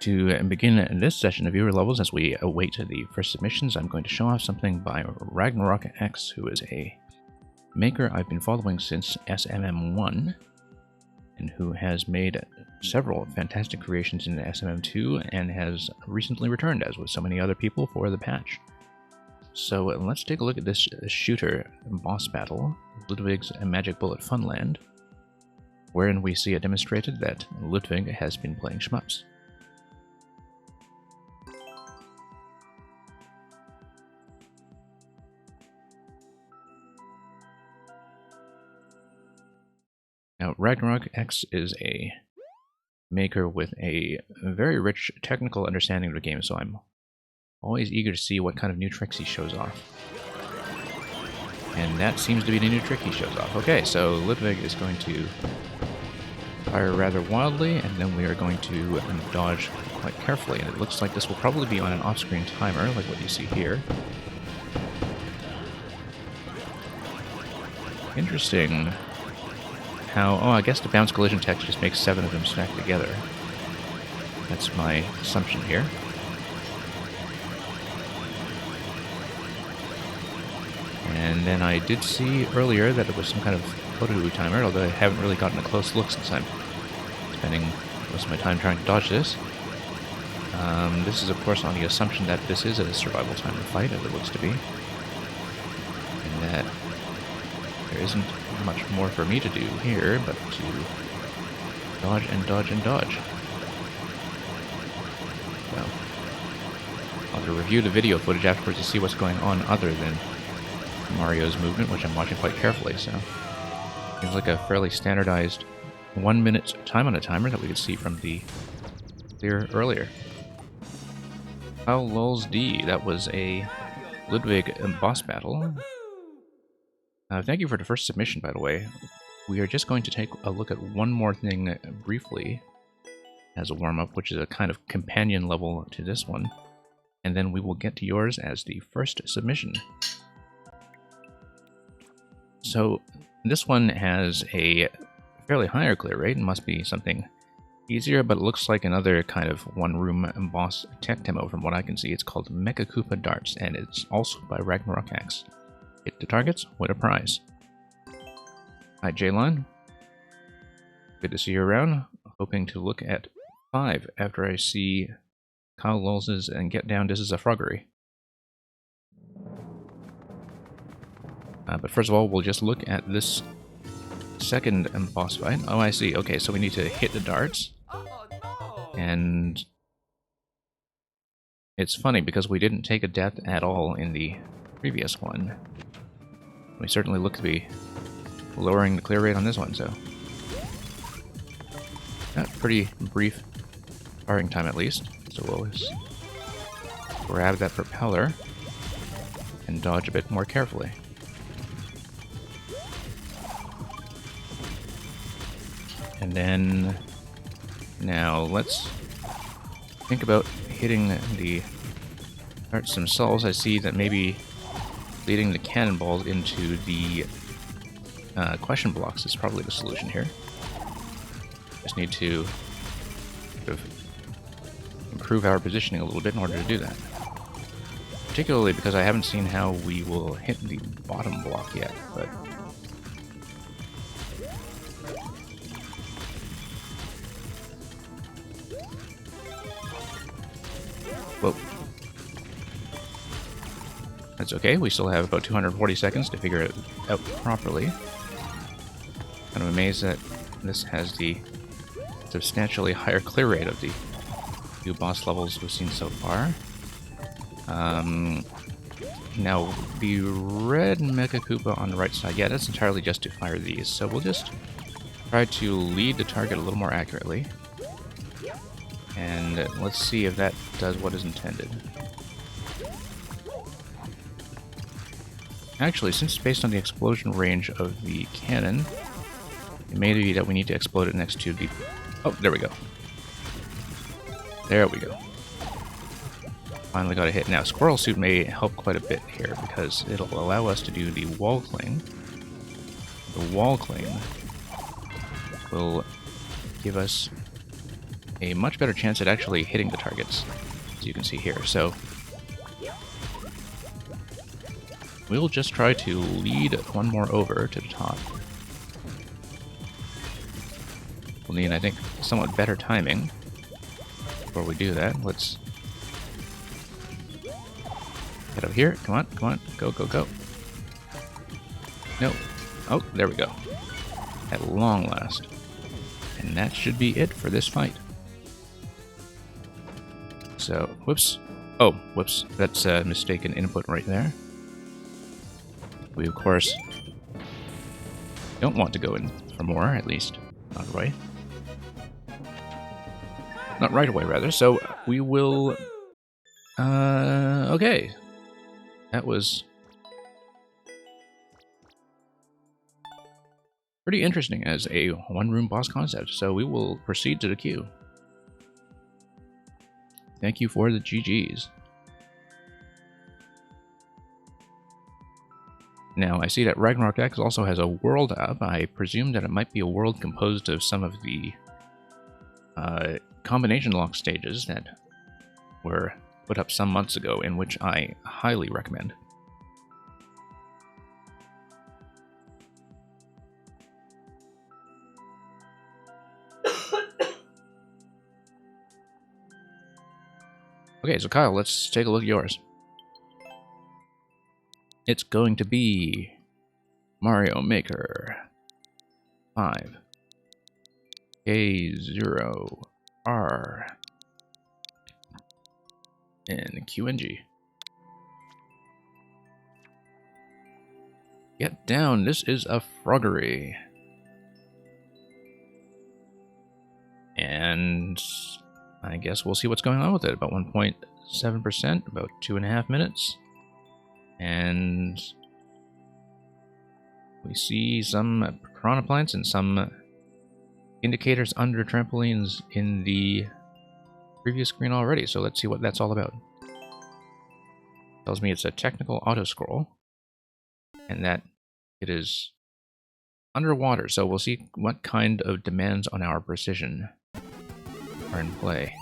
To begin this session of viewer levels, as we await the first submissions, I'm going to show off something by Ragnarok X, who is a maker I've been following since SMM1, and who has made several fantastic creations in SMM2, and has recently returned, as with so many other people, for the patch. So let's take a look at this shooter boss battle, Ludwig's Magic Bullet Funland, wherein we see it demonstrated that Ludwig has been playing shmups. Now, Ragnarok X is a maker with a very rich technical understanding of the game, so I'm always eager to see what kind of new tricks he shows off. And that seems to be the new trick he shows off. Okay, so Ludwig is going to fire rather wildly, and then we are going to dodge quite carefully, and it looks like this will probably be on an off-screen timer, like what you see here. Interesting. How, oh, I guess the bounce collision text just makes 7 of them stack together. That's my assumption here. And then I did see earlier that it was some kind of Kodogu timer, although I haven't really gotten a close look since I'm spending most of my time trying to dodge this. This is, of course, on the assumption that this is a survival timer fight, as it looks to be. And that there isn't much more for me to do here, but to dodge and dodge and dodge. So, I'll have to review the video footage afterwards to see what's going on other than Mario's movement, which I'm watching quite carefully, so seems like a fairly standardized 1 minute time on a timer that we could see from the clear earlier. Oh, lols D, that was a Ludwig boss battle. Thank you for the first submission, by the way. We are just going to take a look at one more thing briefly as a warm-up, which is a kind of companion level to this one, and then we will get to yours as the first submission. So this one has a fairly higher clear rate and must be something easier, but it looks like another kind of one-room boss tech demo from what I can see. It's called Mecha Koopa Darts, and it's also by Ragnarok X. Hit the targets, win a prize. Hi, J-Line. Good to see you around. Hoping to look at 5 after I see Kyle Lulz's and Get Down, This Is a Froggery. But first of all, we'll just look at this second boss fight. Oh, I see. Okay, so we need to hit the darts. And it's funny because we didn't take a death at all in the previous one. We certainly look to be lowering the clear rate on this one, so got pretty brief firing time at least. So we'll just grab that propeller and dodge a bit more carefully. And then now let's think about hitting the darts themselves. I see that maybe leading the cannonballs into the question blocks is probably the solution here. Just need to sort of improve our positioning a little bit in order to do that. Particularly because I haven't seen how we will hit the bottom block yet, but whoa. That's okay, we still have about 240 seconds to figure it out properly. Kind of amazed that this has the substantially higher clear rate of the new boss levels we've seen so far. Now, the red Mecha Koopa on the right side, yeah, that's entirely just to fire these, so we'll just try to lead the target a little more accurately. And let's see if that does what is intended. Actually, since it's based on the explosion range of the cannon, it may be that we need to explode it next to the... Oh, there we go. There we go. Finally got a hit. Now, Squirrel Suit may help quite a bit here, because it'll allow us to do the wall cling. The wall cling will give us a much better chance at actually hitting the targets, as you can see here. So we'll just try to lead one more over to the top. We'll need, I think, somewhat better timing before we do that. Let's get up here. Come on, come on. Go, go, go. No. Oh, there we go. At long last. And that should be it for this fight. So, whoops. Oh, whoops. That's a mistaken input right there. We, of course, don't want to go in for more, at least. Not right. Not right away, rather. So, we will... okay. That was... pretty interesting as a one-room boss concept, so we will proceed to the queue. Thank you for the GGs. Now, I see that Ragnarok X also has a world up. I presume that it might be a world composed of some of the combination lock stages that were put up some months ago, in which I highly recommend. Okay, so Kyle, let's take a look at yours. It's going to be Mario Maker 5 K0R and QNG. Get down, this is a froggery. And I guess we'll see what's going on with it. About 1.7%, about 2.5 minutes. And we see some piranha plants and some indicators under trampolines in the previous screen already. So let's see what that's all about. Tells me it's a technical auto scroll and that it is underwater. So we'll see what kind of demands on our precision are in play.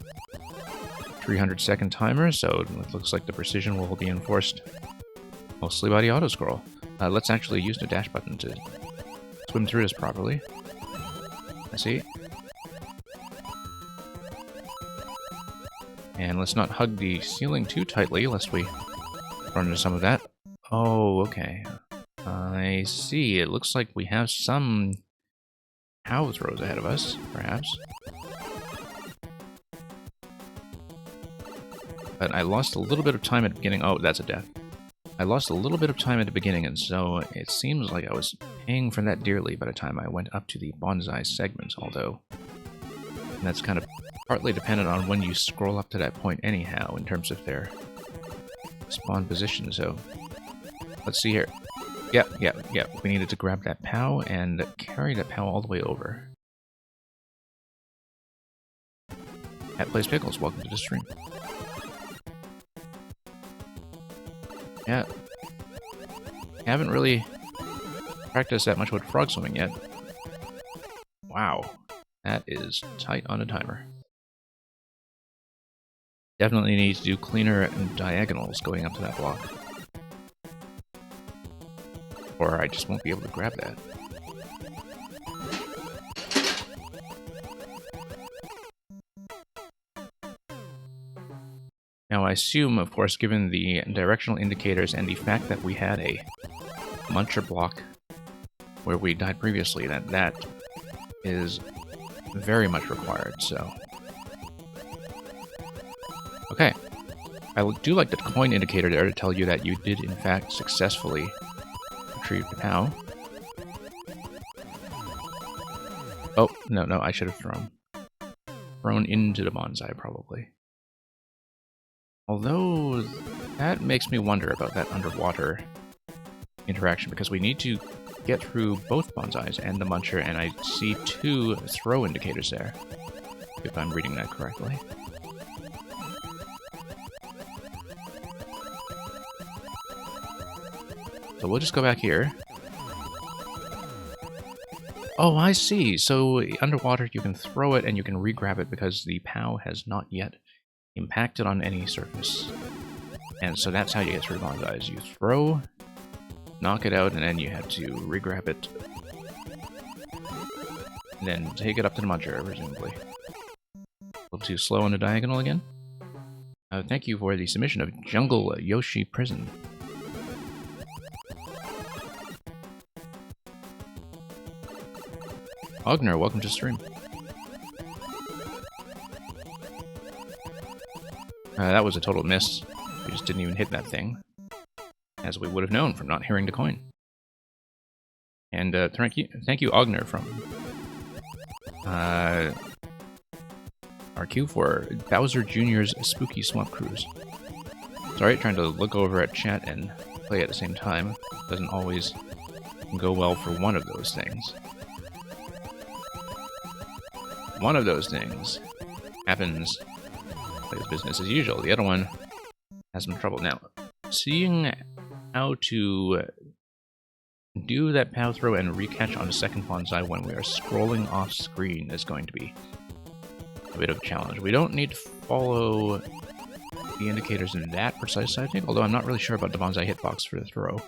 300-second timer, so it looks like the precision will be enforced mostly by the auto scroll. Let's actually use the dash button to swim through this properly. I see. And let's not hug the ceiling too tightly, lest we run into some of that. Oh, okay. I see. It looks like we have some POW throws ahead of us, perhaps. But I lost a little bit of time at the beginning. Oh, that's a death. I lost a little bit of time at the beginning, and so it seems like I was paying for that dearly by the time I went up to the bonsai segment, although that's kind of partly dependent on when you scroll up to that point anyhow, in terms of their spawn position, so let's see here. Yep, we needed to grab that POW and carry that POW all the way over. At Plays Pickles, welcome to the stream. Yeah, haven't really practiced that much with frog swimming yet. Wow, that is tight on a timer. Definitely need to do cleaner diagonals going up to that block. Or I just won't be able to grab that. Now I assume, of course, given the directional indicators and the fact that we had a muncher block where we died previously, that is very much required, so... Okay. I do like the coin indicator there to tell you that you did, in fact, successfully retrieve the POW. Oh, no, I should have thrown into the bonsai, probably. Although, that makes me wonder about that underwater interaction, because we need to get through both bonsais and the muncher, and I see 2 throw indicators there, if I'm reading that correctly. So we'll just go back here. Oh, I see. So underwater you can throw it and you can re-grab it because the POW has not yet impacted on any surface. And so that's how you get through bonsais. You throw, knock it out, and then you have to re-grab it. And then take it up to the muncher, presumably. A little too slow on the diagonal again. Thank you for the submission of Jungle Yoshi Prison. Ogner, welcome to stream. That was a total miss. We just didn't even hit that thing, as we would have known from not hearing the coin. And thank you, Ogner, from RQ for Bowser Jr.'s Spooky Swamp Cruise. Sorry, trying to look over at chat and play at the same time doesn't always go well for one of those things. One of those things happens like business as usual. The other one has some trouble. Now, seeing how to do that POW throw and recatch on the second bonsai when we are scrolling off screen is going to be a bit of a challenge. We don't need to follow the indicators in that precise, I think, although I'm not really sure about the bonsai hitbox for the throw.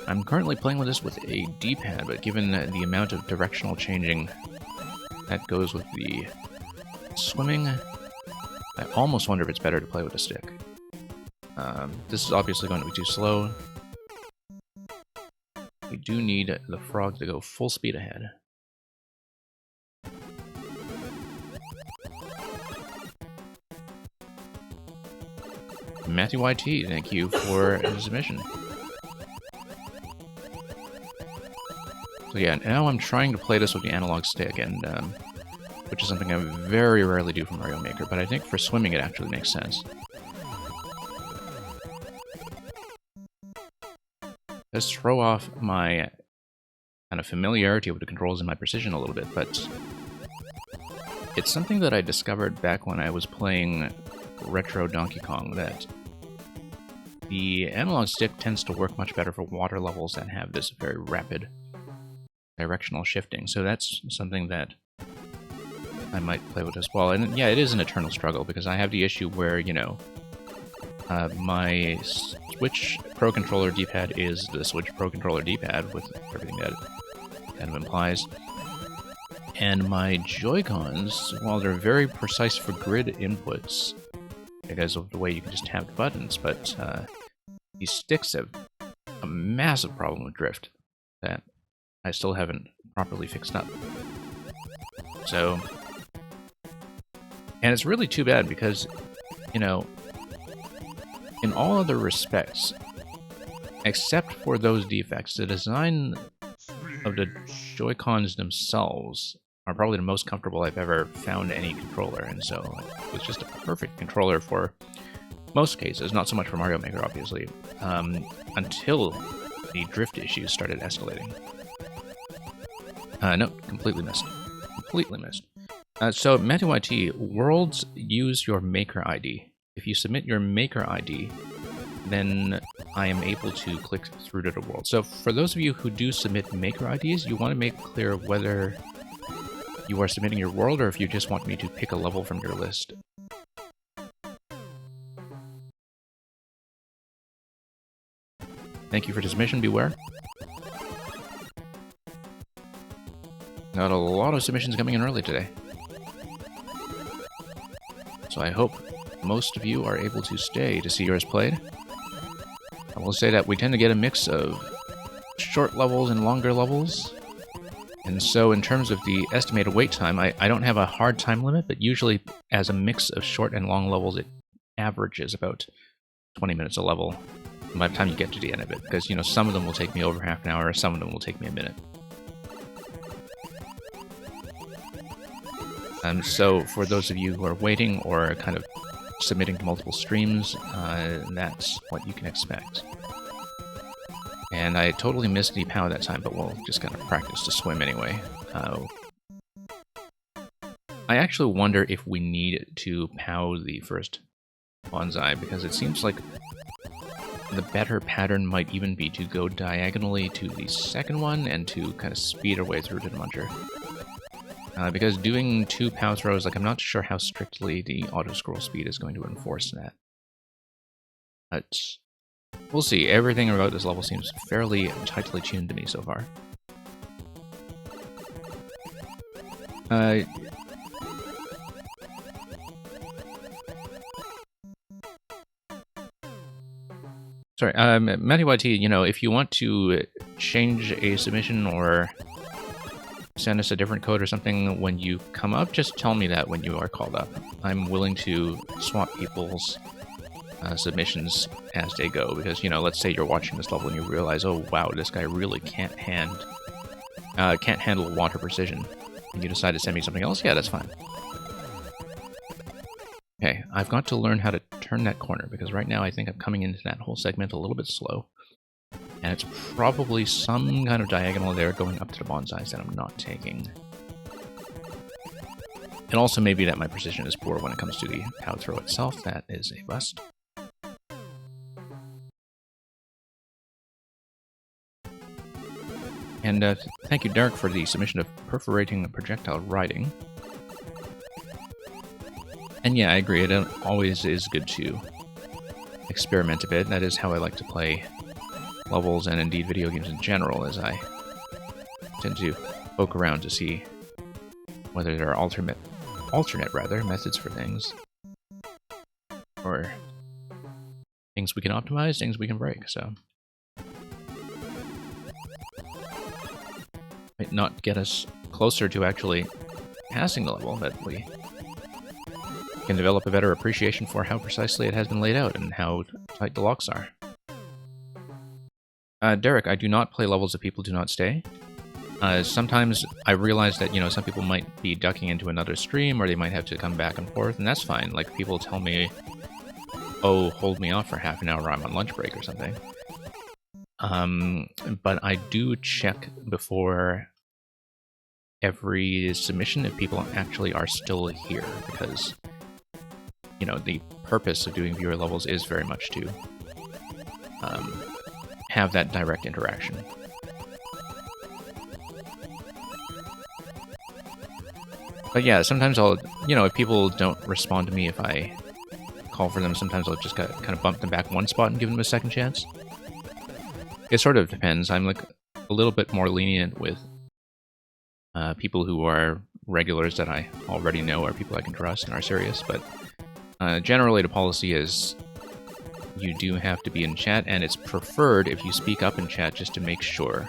I'm currently playing with this with a D-pad, but given the amount of directional changing that goes with the swimming, I almost wonder if it's better to play with a stick. This is obviously going to be too slow. We do need the frog to go full speed ahead. Matthew YT, thank you for the submission. So yeah, now I'm trying to play this with the analog stick, and which is something I very rarely do for Mario Maker, but I think for swimming it actually makes sense. Let's throw off my kind of familiarity with the controls and my precision a little bit, but it's something that I discovered back when I was playing Retro Donkey Kong, that the analog stick tends to work much better for water levels that have this very rapid directional shifting, so that's something that I might play with as well. And yeah, it is an eternal struggle, because I have the issue where, you know, my Switch Pro Controller D-pad is the Switch Pro Controller D-pad, with everything that it kind of implies. And my Joy-Cons, while they're very precise for grid inputs, because of the way you can just tap the buttons, but these sticks have a massive problem with drift that I still haven't properly fixed up. So, and it's really too bad because, you know, in all other respects, except for those defects, the design of the Joy-Cons themselves are probably the most comfortable I've ever found any controller, and so it was just a perfect controller for most cases, not so much for Mario Maker, obviously, until the drift issues started escalating. No, completely missed. Completely missed. So, Matthew YT, worlds use your Maker ID. If you submit your Maker ID, then I am able to click through to the world. So, for those of you who do submit Maker IDs, you want to make clear whether you are submitting your world or if you just want me to pick a level from your list. Thank you for the submission, Beware. Got a lot of submissions coming in early today. So I hope most of you are able to stay to see yours played. I will say that we tend to get a mix of short levels and longer levels. And so in terms of the estimated wait time, I don't have a hard time limit, but usually as a mix of short and long levels, it averages about 20 minutes a level by the time you get to the end of it. Because, you know, some of them will take me over half an hour, some of them will take me a minute. So for those of you who are waiting or kind of submitting to multiple streams, that's what you can expect. And I totally missed the POW that time, but we'll just kind of practice to swim anyway. I actually wonder if we need to POW the first bonsai, because it seems like the better pattern might even be to go diagonally to the second one and to kind of speed our way through to the muncher. Because doing 2 POW throws, like, I'm not sure how strictly the auto-scroll speed is going to enforce that. But we'll see. Everything about this level seems fairly tightly tuned to me so far. Sorry, Matty YT, you know, if you want to change a submission or send us a different code or something when you come up, just tell me that when you are called up. I'm willing to swap people's submissions as they go, because, you know, let's say you're watching this level and you realize, oh wow, this guy really can't handle water precision, and you decide to send me something else, yeah, that's fine. Okay, I've got to learn how to turn that corner, because right now I think I'm coming into that whole segment a little bit slow. And it's probably some kind of diagonal there going up to the bonsais that I'm not taking. And also maybe that my precision is poor when it comes to the POW throw itself. That is a bust. And thank you, Derek, for the submission of perforating projectile riding. And yeah, I agree, it always is good to experiment a bit. That is how I like to play levels, and indeed video games in general, as I tend to poke around to see whether there are alternate methods for things, or things we can optimize, things we can break. So might not get us closer to actually passing the level, but we can develop a better appreciation for how precisely it has been laid out and how tight the locks are. Derek, I do not play levels that people do not stay. Sometimes I realize that, you know, some people might be ducking into another stream, or they might have to come back and forth, and that's fine. Like, people tell me, oh, hold me off for half an hour, I'm on lunch break or something. But I do check before every submission if people actually are still here, because, you know, the purpose of doing viewer levels is very much to have that direct interaction. But yeah, sometimes I'll, you know, if people don't respond to me if I call for them, sometimes I'll just kind of bump them back one spot and give them a second chance. It sort of depends. I'm like a little bit more lenient with people who are regulars that I already know are people I can trust and are serious, but generally the policy is you do have to be in chat, and it's preferred if you speak up in chat just to make sure.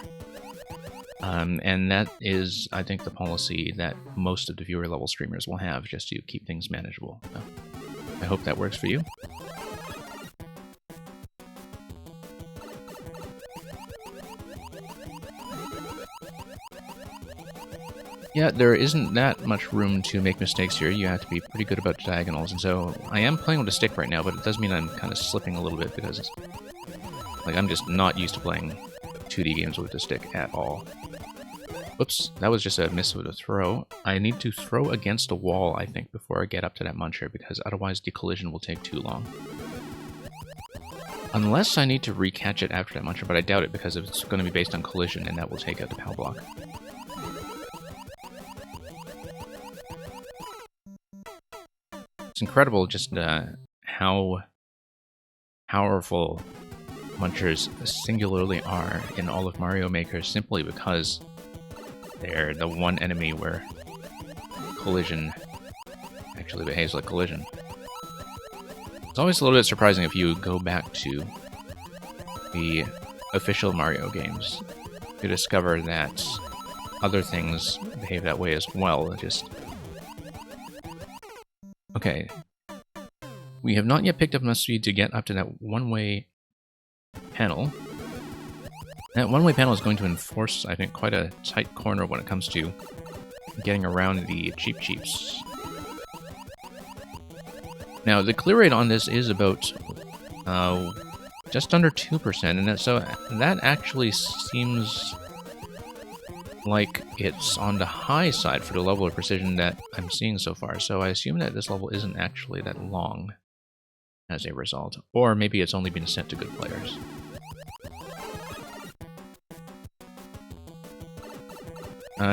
And that is, I think, the policy that most of the viewer level streamers will have, just to keep things manageable. So, I hope that works for you. Yeah, there isn't that much room to make mistakes here. You have to be pretty good about diagonals, and so I am playing with a stick right now, but it does mean I'm kind of slipping a little bit, because it's, like, I'm just not used to playing 2D games with a stick at all. Whoops, that was just a miss with a throw. I need to throw against a wall, I think, before I get up to that muncher, because otherwise the collision will take too long. Unless I need to recatch it after that muncher, but I doubt it, because it's going to be based on collision, and that will take out the POW block. It's incredible just how powerful munchers singularly are in all of Mario Maker, simply because they're the one enemy where collision actually behaves like collision. It's always a little bit surprising if you go back to the official Mario games to discover that other things behave that way as well. Okay, we have not yet picked up enough speed to get up to that one-way panel. That one-way panel is going to enforce, I think, quite a tight corner when it comes to getting around the Cheep Cheeps. Now, the clear rate on this is about just under 2%, and so that actually seems like it's on the high side for the level of precision that I'm seeing so far, so I assume that this level isn't actually that long as a result. Or maybe it's only been sent to good players.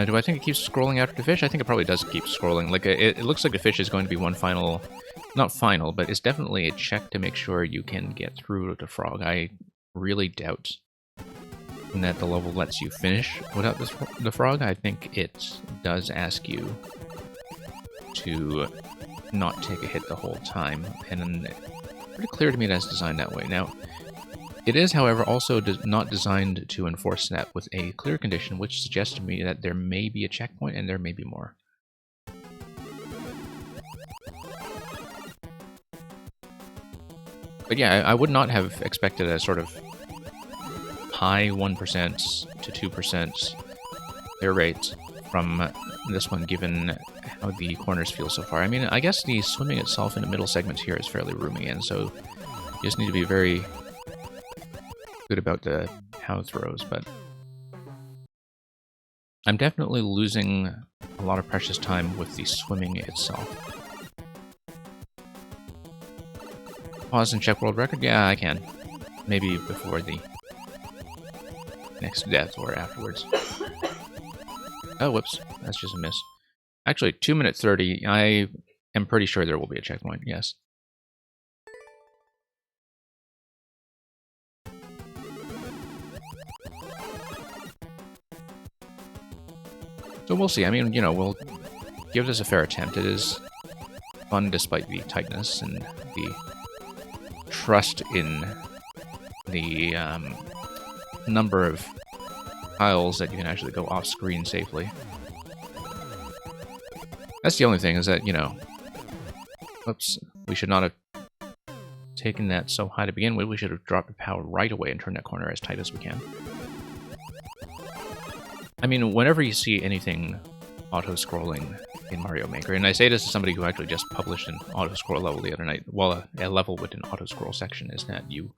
Do I think it keeps scrolling after the fish? I think it probably does keep scrolling. Like, it looks like the fish is going to be one final... Not final, but it's definitely a check to make sure you can get through the frog. I really doubt that the level lets you finish without the frog. I think it does ask you to not take a hit the whole time, and it's pretty clear to me that's designed that way. Now, it is, however, also not designed to enforce that with a clear condition, which suggests to me that there may be a checkpoint and there may be more. But yeah, I would not have expected a sort of high 1% to 2% clear rate from this one, given how the corners feel so far. I mean, I guess the swimming itself in the middle segments here is fairly roomy, and so you just need to be very good about the how throws, but I'm definitely losing a lot of precious time with the swimming itself. Pause and check world record? Yeah, I can. Maybe before the next death or afterwards. Oh, whoops. That's just a miss. Actually, 2 minutes 30. I am pretty sure there will be a checkpoint, yes. So we'll see. I mean, you know, we'll give this a fair attempt. It is fun despite the tightness and the trust in the number of tiles that you can actually go off screen safely. That's the only thing, is that, you know, oops, we should not have taken that so high to begin with. We should have dropped the power right away and turned that corner as tight as we can. I mean, whenever you see anything auto-scrolling in Mario Maker, and I say this as somebody who actually just published an auto-scroll level the other night, well, a level with an auto-scroll section, is that you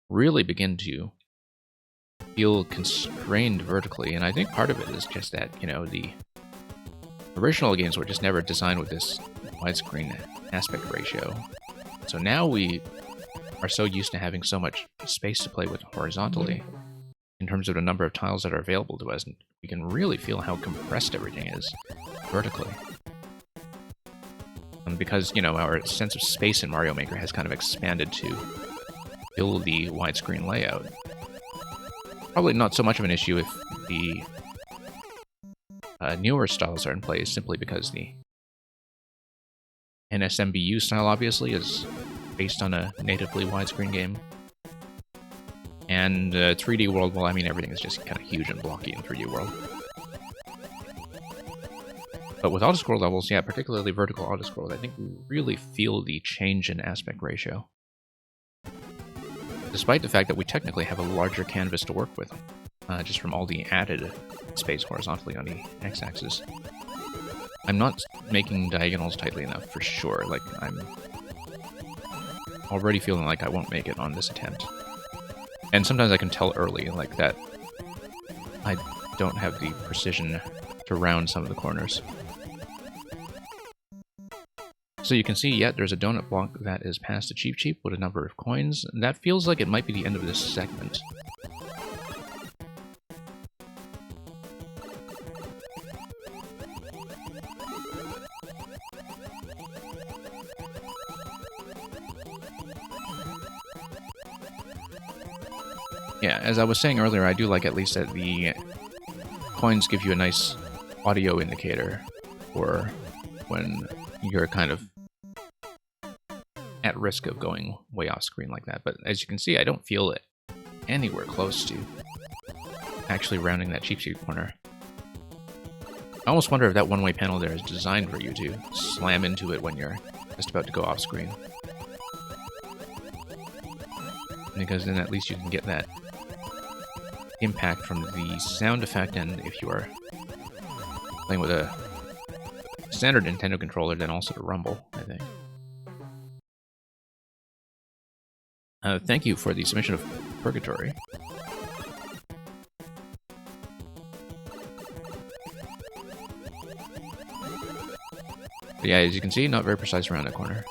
really begin to feel constrained vertically, and I think part of it is just that, you know, the original games were just never designed with this widescreen aspect ratio. So now we are so used to having so much space to play with horizontally, in terms of the number of tiles that are available to us, and we can really feel how compressed everything is vertically. Because, you know, our sense of space in Mario Maker has kind of expanded to fill the widescreen layout. Probably not so much of an issue if the newer styles are in place, simply because the NSMBU style, obviously, is based on a natively widescreen game. And 3D World, well, I mean, everything is just kind of huge and blocky in 3D World. But with autoscroll levels, yeah, particularly vertical autoscroll, I think we really feel the change in aspect ratio. Despite the fact that we technically have a larger canvas to work with, just from all the added space horizontally on the x-axis. I'm not making diagonals tightly enough, for sure. Like, I'm already feeling like I won't make it on this attempt. And sometimes I can tell early, like, that I don't have the precision to round some of the corners. So you can see, yet there's a donut block that is past the Cheep Cheep with a number of coins. That feels like it might be the end of this segment. Yeah, as I was saying earlier, I do like at least that the coins give you a nice audio indicator for when you're kind of at risk of going way off screen like that. But as you can see, I don't feel it anywhere close to actually rounding that Cheep Cheep corner. I almost wonder if that one-way panel there is designed for you to slam into it when you're just about to go off screen. Because then at least you can get that impact from the sound effect, and if you are playing with a standard Nintendo controller, then also the rumble, I think. Thank you for the submission of Purgatory. But yeah, as you can see, not very precise around that corner.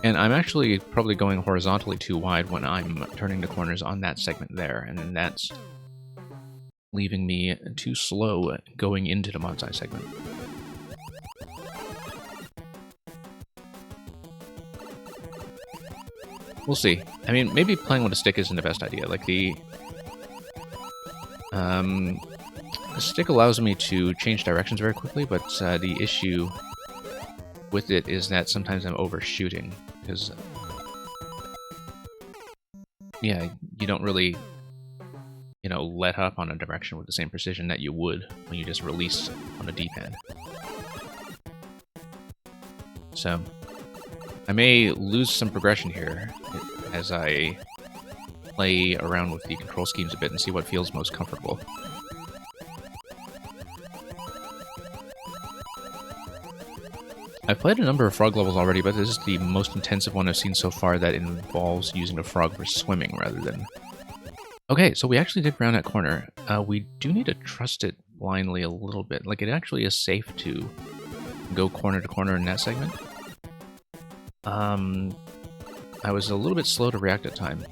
And I'm actually probably going horizontally too wide when I'm turning the corners on that segment there, and then that's leaving me too slow going into the bonsai segment. We'll see. I mean, maybe playing with a stick isn't the best idea. Like, the stick allows me to change directions very quickly, but the issue with it is that sometimes I'm overshooting, because, yeah, you don't really, you know, let up on a direction with the same precision that you would when you just release on a D-pad. So, I may lose some progression here as I play around with the control schemes a bit and see what feels most comfortable. I've played a number of frog levels already, but this is the most intensive one I've seen so far that involves using a frog for swimming rather than... Okay, so we actually did round that corner. We do need to trust it blindly a little bit. Like, it actually is safe to go corner to corner in that segment. I was a little bit slow to react at time,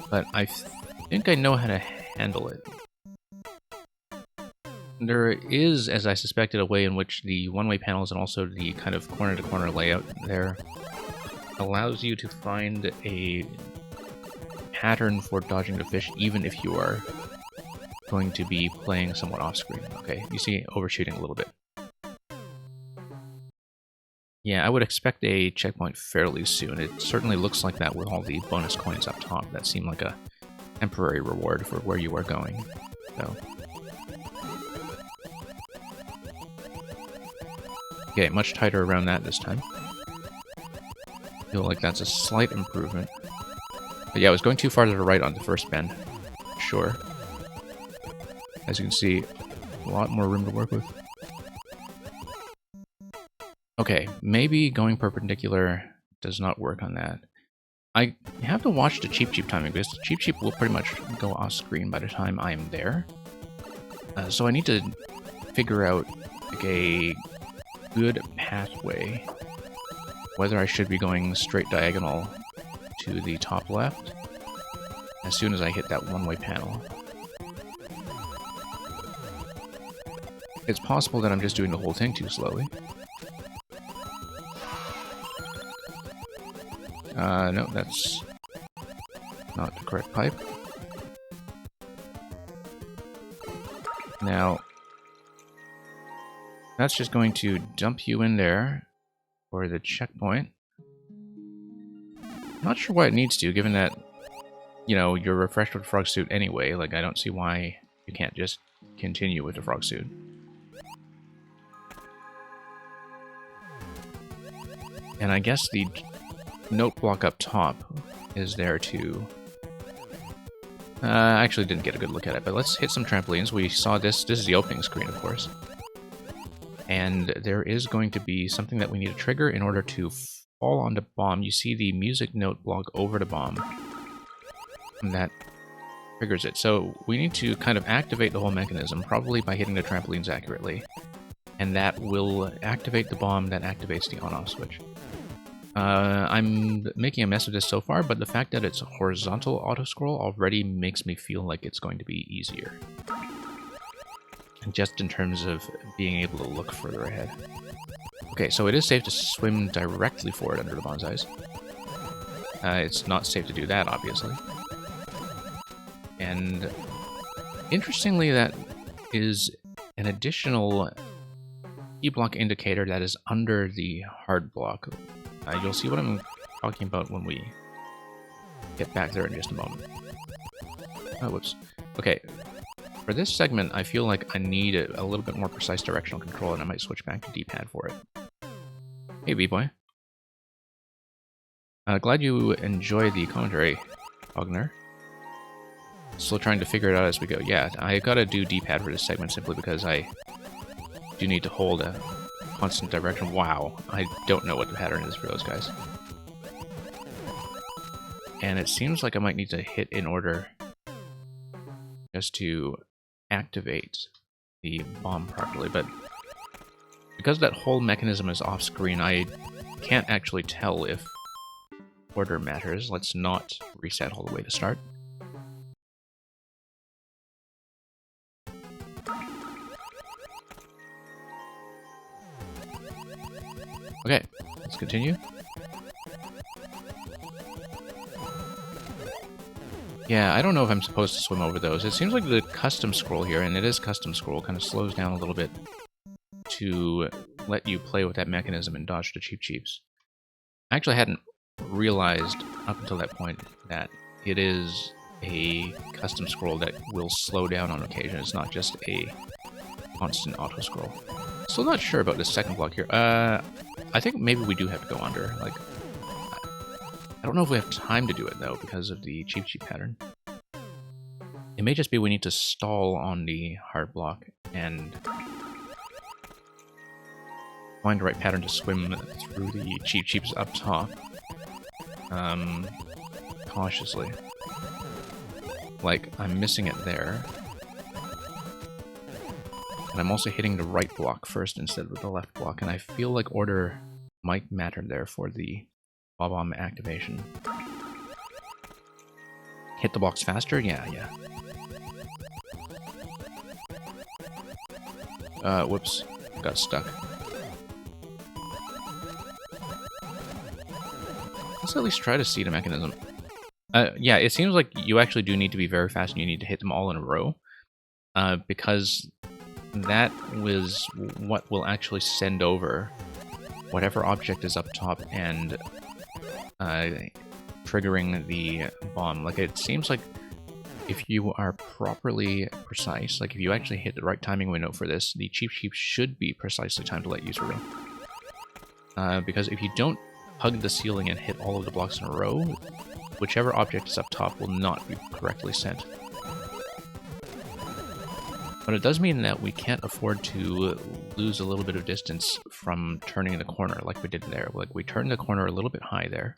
but I think I know how to handle it. There is, as I suspected, a way in which the one-way panels and also the kind of corner-to-corner layout there allows you to find a pattern for dodging the fish, even if you are going to be playing somewhat off-screen. Okay, you see overshooting a little bit. Yeah, I would expect a checkpoint fairly soon. It certainly looks like that with all the bonus coins up top. That seemed like a temporary reward for where you are going. So... Okay, much tighter around that this time. Feel like that's a slight improvement. But yeah, I was going too far to the right on the first bend. Sure. As you can see, a lot more room to work with. Okay, maybe going perpendicular does not work on that. I have to watch the Cheep Cheep timing, because the Cheep Cheep will pretty much go off screen by the time I am there. So I need to figure out like a good pathway, whether I should be going straight diagonal to the top left as soon as I hit that one-way panel. It's possible that I'm just doing the whole thing too slowly. No, that's not the correct pipe. Now, that's just going to dump you in there for the checkpoint. Not sure why it needs to, given that, you know, you're refreshed with frog suit anyway. Like, I don't see why you can't just continue with the frog suit. And I guess the note block up top is there to... I actually didn't get a good look at it, but let's hit some trampolines. We saw this. This is the opening screen, of course. And there is going to be something that we need to trigger in order to fall on the bomb. You see the music note block over the bomb. And that triggers it. So we need to kind of activate the whole mechanism, probably by hitting the trampolines accurately. And that will activate the bomb that activates the on-off switch. I'm making a mess of this so far, but the fact that it's horizontal auto-scroll already makes me feel like it's going to be easier. Just in terms of being able to look further ahead. Okay, so it is safe to swim directly for it under the bonsais. It's not safe to do that, obviously. And interestingly, that is an additional E-block indicator that is under the hard block. You'll see what I'm talking about when we get back there in just a moment. Oh, whoops. Okay, for this segment, I feel like I need a little bit more precise directional control, and I might switch back to D-pad for it. Hey, B-Boy. Glad you enjoy the commentary, Ogner. Still trying to figure it out as we go. Yeah, I gotta do D-pad for this segment simply because I do need to hold a constant direction. Wow, I don't know what the pattern is for those guys. And it seems like I might need to hit in order just to activate the bomb properly, but because that whole mechanism is off screen, I can't actually tell if order matters. Let's not reset all the way to start. Okay, let's continue. Yeah, I don't know if I'm supposed to swim over those. It seems like the custom scroll here, and it is custom scroll, kind of slows down a little bit to let you play with that mechanism and dodge the Cheep Cheeps. I actually hadn't realized up until that point that it is a custom scroll that will slow down on occasion. It's not just a constant auto scroll. Still not sure about this second block here. I think maybe we do have to go under. Like, I don't know if we have time to do it though because of the Cheep Cheep pattern. It may just be we need to stall on the hard block and find the right pattern to swim through the Cheep Cheeps up top. Cautiously. Like, I'm missing it there. And I'm also hitting the right block first instead of the left block, and I feel like order might matter there for the Bob-omb activation. Hit the blocks faster? Yeah. Whoops. Got stuck. Let's at least try to see the mechanism. Yeah, it seems like you actually do need to be very fast and you need to hit them all in a row. Because that was what will actually send over whatever object is up top and triggering the bomb. Like, it seems like if you are properly precise, like if you actually hit the right timing window for this, the Cheep Cheep should be precisely timed to let you through. Because if you don't hug the ceiling and hit all of the blocks in a row, whichever object is up top will not be correctly sent. But it does mean that we can't afford to lose a little bit of distance from turning the corner like we did there. Like, we turned the corner a little bit high there,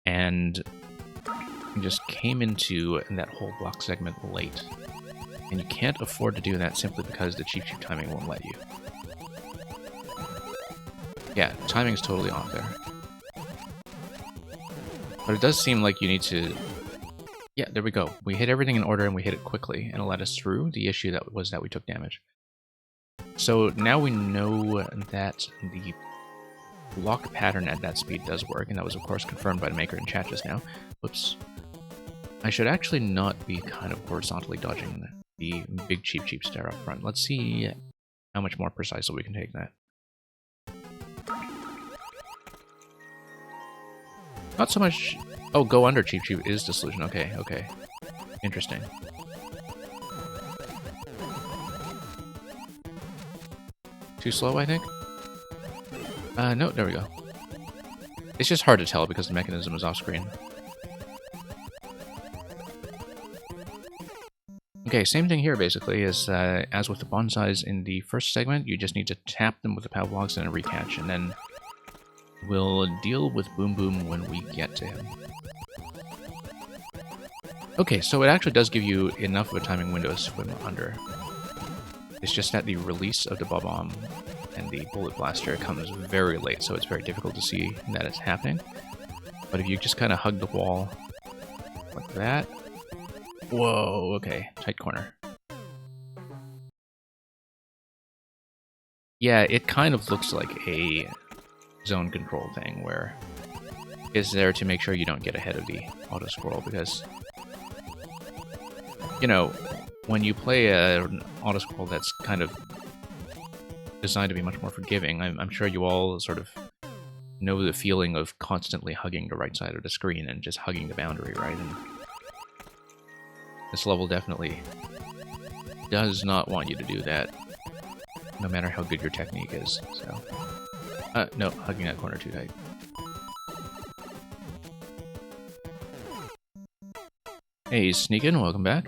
and just came into that whole block segment late. And you can't afford to do that simply because the Cheep Cheep timing won't let you. Yeah, timing's totally off there. But it does seem like you need to... Yeah, there we go. We hit everything in order and we hit it quickly, and it let us through. The issue that was that we took damage. So now we know that the block pattern at that speed does work, and that was of course confirmed by the maker in chat just now. Whoops. I should actually not be kind of horizontally dodging the big Cheep Cheeps there up front. Let's see how much more precisely we can take that. Not so much... Oh, go under Cheep Cheep is the solution. Okay. Interesting. Too slow, I think? No, there we go. It's just hard to tell because the mechanism is off screen. Okay, same thing here basically as with the bonsais in the first segment. You just need to tap them with the power blocks and a recatch, and then we'll deal with Boom Boom when we get to him. Okay, so it actually does give you enough of a timing window to swim under. It's just that the release of the Bob-omb and the Bullet Blaster comes very late, so it's very difficult to see that it's happening. But if you just kind of hug the wall like that... Whoa, okay, tight corner. Yeah, it kind of looks like a zone control thing where it's there to make sure you don't get ahead of the auto-scroll, because... You know, when you play an auto-scroll that's kind of designed to be much more forgiving, I'm sure you all sort of know the feeling of constantly hugging the right side of the screen and just hugging the boundary, right? And this level definitely does not want you to do that, no matter how good your technique is, so... no, hugging that corner too tight. Hey, Sneakin', welcome back.